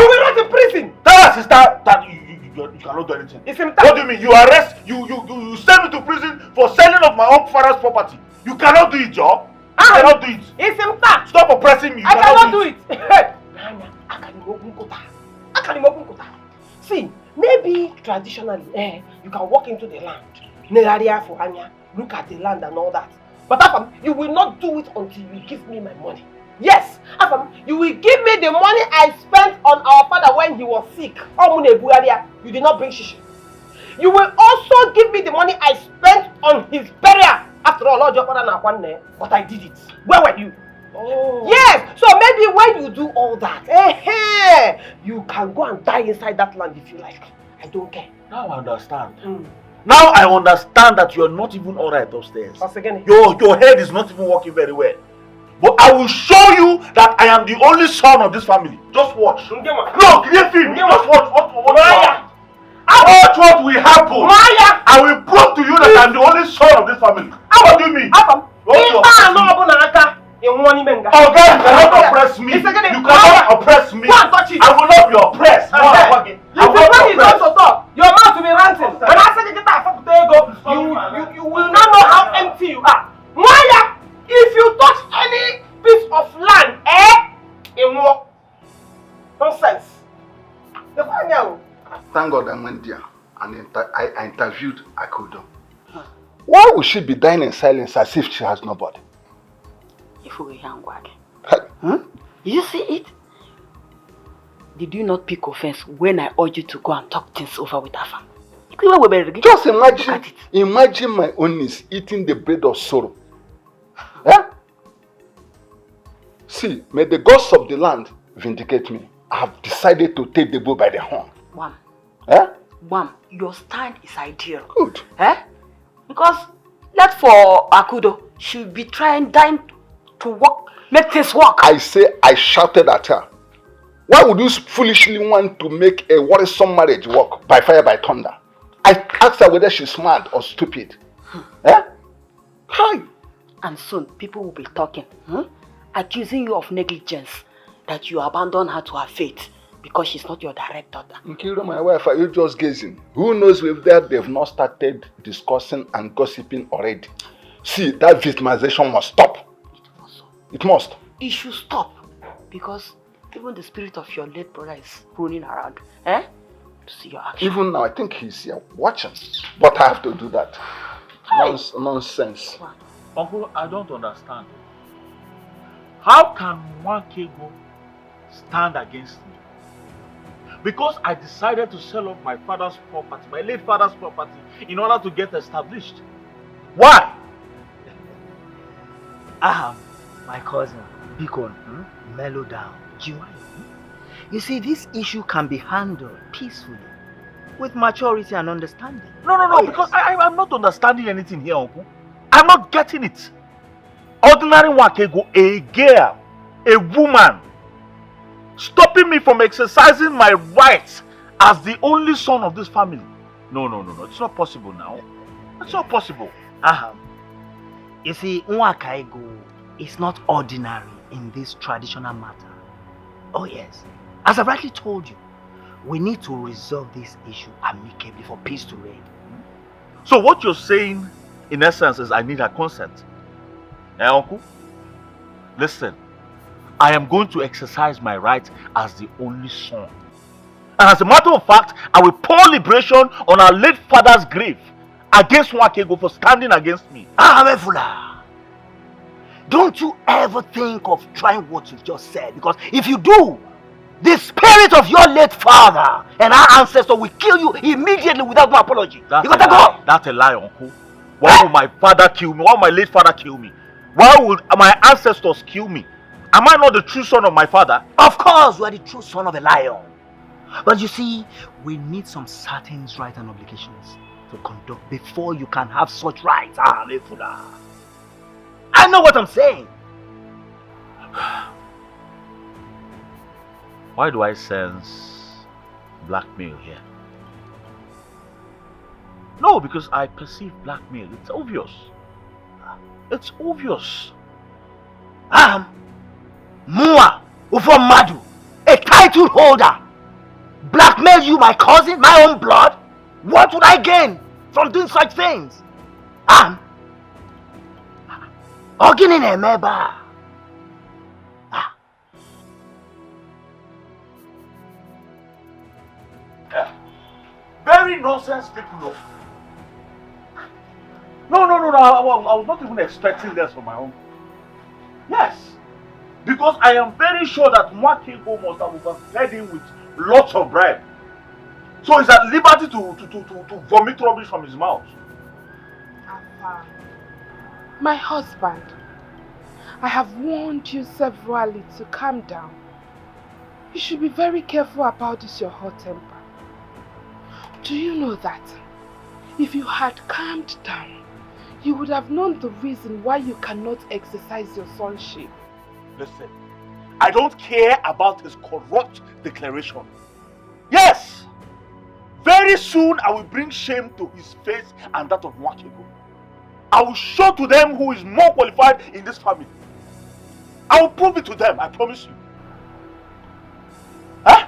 You will not in prison. Tell us, sister, that you cannot do anything. What do you mean? You arrest, you send me to prison for selling of my own father's property. You cannot do it, Joe. You cannot do it. Stop oppressing me. I cannot do it. See, maybe traditionally, you can walk into the land, look at the land and all that. But Afam, you will not do it until you give me my money. Yes, Afam, you will give me the money I spent on our father when he was sick. You did not bring shishi. You will also give me the money I spent on his burial. After all, Lord, your father now one day, but I did it. Where were you? Oh. Yes, so maybe when you do all that, you can go and die inside that land if you like. I don't care. Now I understand. Now I understand that you're not even alright upstairs. Your head is not even working very well. But I will show you that I am the only son of this family. Just watch. Look, just watch what will happen. Maya. I will prove to you that I'm the only son of this family. What do you mean? Oh God, you cannot oppress me. You cannot oppress me. I will not be oppressed. Your mouth will be ranting. When I say you will not know how empty you are. Maya, if you touch any piece of land, in war. Nonsense. Thank God I went there and I interviewed Akudo. Why would she be dying in silence as if she has nobody? If we young huh? Did you see it? Did you not pick offense when I urged you to go and talk things over with Afam? Just imagine my own niece eating the bread of sorrow. See, may the gods of the land vindicate me. I have decided to take the bull by the horn. Wham, your stand is ideal. Good. Because let for Akudo, she'll be dying to work, make things work. I say I shouted at her. Why would you foolishly want to make a worrisome marriage work by fire by thunder? I asked her whether she's mad or stupid. Hi. And soon people will be talking, accusing you of negligence, that you abandoned her to her fate because she's not your direct daughter. Nkiro, my wife, are you just gazing? Who knows if they've not started discussing and gossiping already? See, that victimization must stop. It must. It should stop because even the spirit of your late brother is running around. To see your action. Even now, I think he's here watching. But I have to do that. Nonsense. Uncle, I don't understand. How can Wakego stand against me? Because I decided to sell off my father's property, my late father's property, in order to get established. Why? My cousin, Beacon, mellow down. You see, this issue can be handled peacefully, with maturity and understanding. No, because I'm not understanding anything here, Uncle. I'm not getting it. Ordinary Wakego, a girl, a woman, stopping me from exercising my rights as the only son of this family. No, it's not possible now. It's not possible. You see, Nwakaigo is not ordinary in this traditional matter. Oh yes, as I rightly told you, we need to resolve this issue amicably for peace to reign. So what you're saying, in essence, is I need her consent. Uncle? Listen, I am going to exercise my right as the only son. And as a matter of fact, I will pour liberation on our late father's grave against Nwakego for standing against me. Amefula, don't you ever think of trying what you've just said, because if you do, the spirit of your late father and our ancestor will kill you immediately without no apology. You gotta go. That's a lie, uncle. Why would my father kill me? Why would my late father kill me? Why would my ancestors kill me? Am I not the true son of my father? Of course, you are the true son of a lion. But you see, we need some certain rights and obligations to conduct before you can have such rights. Amefula, I know what I'm saying. Why do I sense blackmail here? No, because I perceive blackmail. It's obvious. It's obvious. Mua Ufomadu, a title holder, blackmail you, my cousin, my own blood? What would I gain from doing such things? Ogini Nemeba. Very nonsense people. No. I was not even expecting this from my own. Yes. Because I am very sure that Nwakego must have overfed him with lots of bribe. So he's at liberty to vomit rubbish from his mouth. My husband, I have warned you severally to calm down. You should be very careful about this, your hot temper. Do you know that if you had calmed down, you would have known the reason why you cannot exercise your sonship? Listen, I don't care about his corrupt declaration. Yes, very soon I will bring shame to his face and that of Nwakego. I will show to them who is more qualified in this family. I will prove it to them, I promise you. Huh?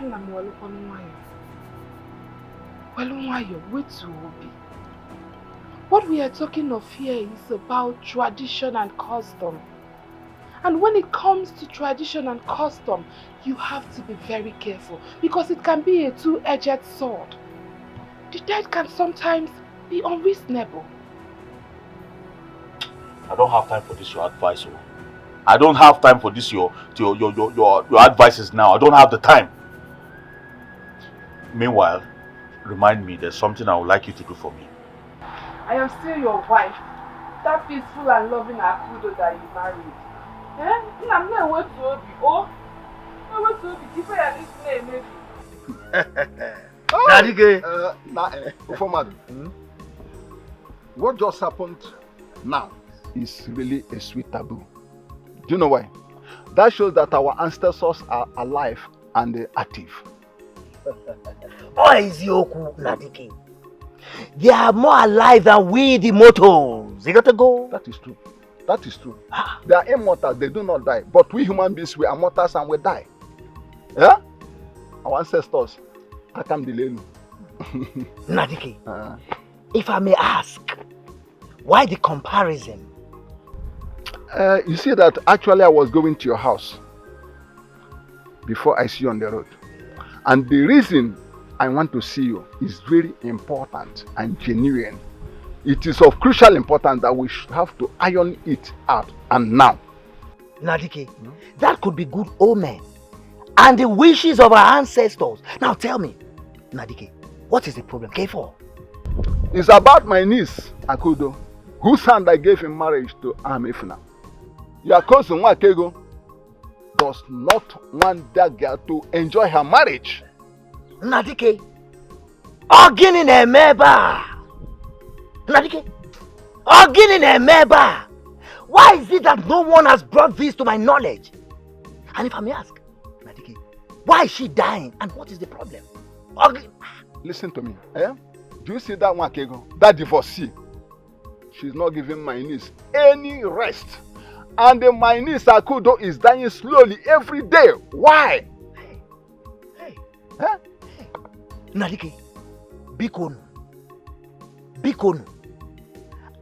What we are talking of here is about tradition and custom. And when it comes to tradition and custom, you have to be very careful, because it can be a two-edged sword. The dead can sometimes be unreasonable. I don't have time for this, your advice. I don't have time for this, your advices now. I don't have the time. Meanwhile, remind me, there's something I would like you to do for me. I am still your wife. That peaceful and loving Akudo that you married. I'm not wait to be. Oh, I wait to be. If I listen, What just happened now is really a sweet taboo. Do you know why? That shows that our ancestors are alive and active. Oizioku Nadike. They are more alive than we, the mortals. You got to go. That is true. That is true. They are immortal, they do not die. But we human beings, we are mortals and we die. Yeah? Our ancestors, I can't delay you. Nadike, if I may ask, why the comparison? You see that actually I was going to your house before I see you on the road. And the reason I want to see you is very important and genuine. It is of crucial importance that we should have to iron it out and now. Nadike, that could be good omen and the wishes of our ancestors. Now tell me, Nadike, what is the problem? K4. It's about my niece, Akudo, whose hand I gave in marriage to Amefuna. Your cousin Nwakego does not want that girl to enjoy her marriage. Nadike, Ogini Nemeba. Nadike, Ogini Nemeba. Why is it that no one has brought this to my knowledge? And if I may ask, Nadike, why is she dying and what is the problem? Listen to me. Do you see that Nwakego, that divorcee? She's not giving my niece any rest. And my niece Akudo is dying slowly every day. Why? Hey. Nadike, Bikonu,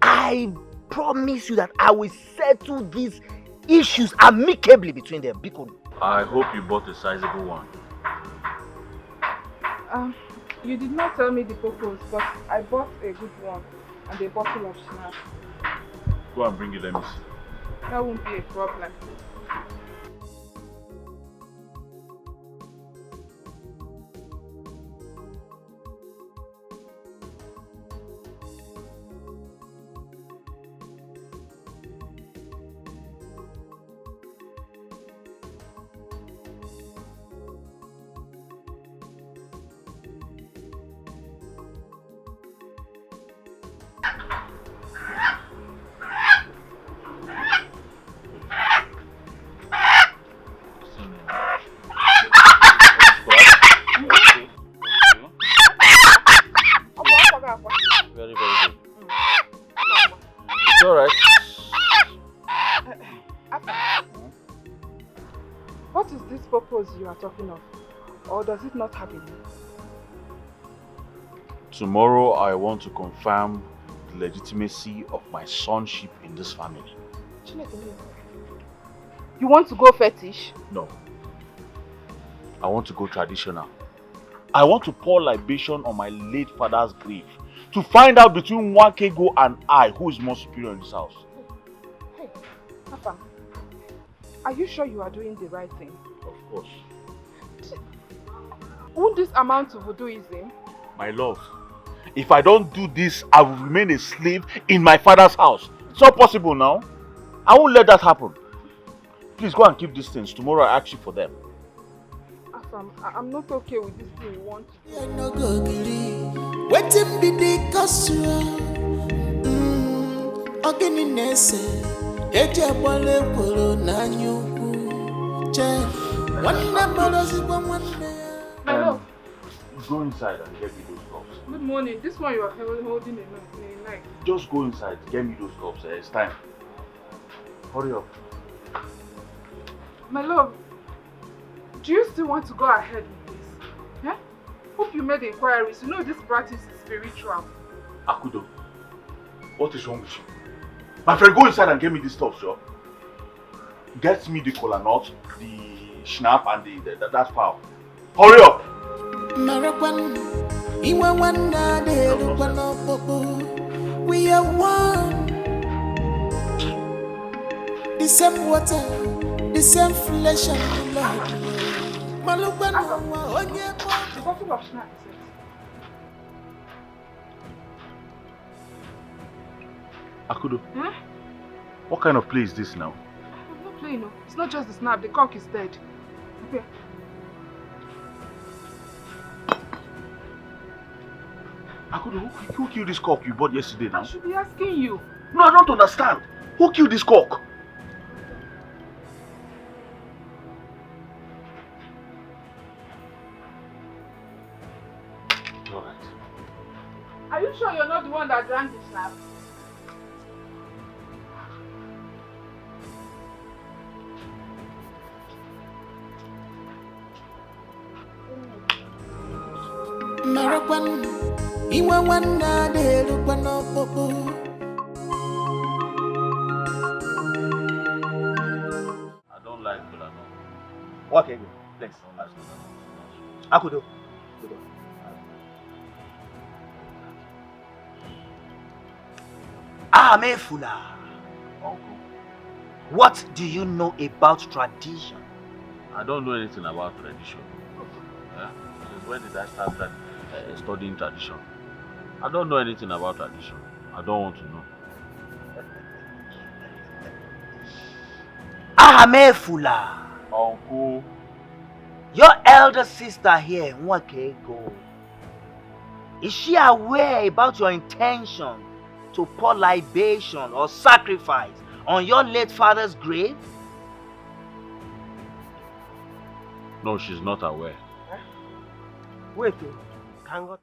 I promise you that I will settle these issues amicably between them. Bikonu. I hope you bought a sizable one. You did not tell me the purpose, but I bought a good one and a bottle of schnapps. Go and bring it, let me see. That won't be a problem. Very, very good. It's alright. What is this purpose you are talking of? Or does it not have a name? Tomorrow I want to confirm the legitimacy of my sonship in this family. You want to go fetish? No. I want to go traditional. I want to pour libation on my late father's grave to find out between Wakego and I who is more superior in this house. Hey, Papa, are you sure you are doing the right thing? Of course. Won't this amount to voodooism? My love, if I don't do this, I will remain a slave in my father's house. It's not possible now. I won't let that happen. Please go and keep these things. Tomorrow I ask you for them. Afam, I'm not okay with this thing you want to do. Waiting be the castle. Organinese. Eja bole polo na nyuku. Che. One number is one. My love. Go inside and get me those cups. Good morning. This one you are holding in a knife. Just go inside, get me those cups. It's time. Hurry up. My love, do you still want to go ahead with this? Yeah? Hope you made inquiries. You know this practice is spiritual. Akudo, what is wrong with you? My friend, go inside and get me this stuff, sir. Get me the kola nut, the schnapp, and that fowl. Hurry up! We are one. The same water, the same flesh and blood. The bottle of schnapps. Akudo, what kind of play is this now? I'm not playing, no. It's not just the snap, the cock is dead. Okay. Akudo, who killed this cock you bought yesterday now? I should be asking you. No, I don't understand. Who killed this cock? Alright. Are you sure you're not the one that drank the snap? Marapan, iwa wana de lupano popo. I don't like kola nut. Okay, thanks. Akudo. Mefula. Uncle, What do you know about tradition? I don't know anything about tradition. Yeah? Since when did I start studying tradition? I don't know anything about tradition. I don't want to know. Mefula. Uncle, Your elder sister here, Wakego, is she aware about your intention to pour libation or sacrifice on your late father's grave? no, she's not aware. Wait, Kangot.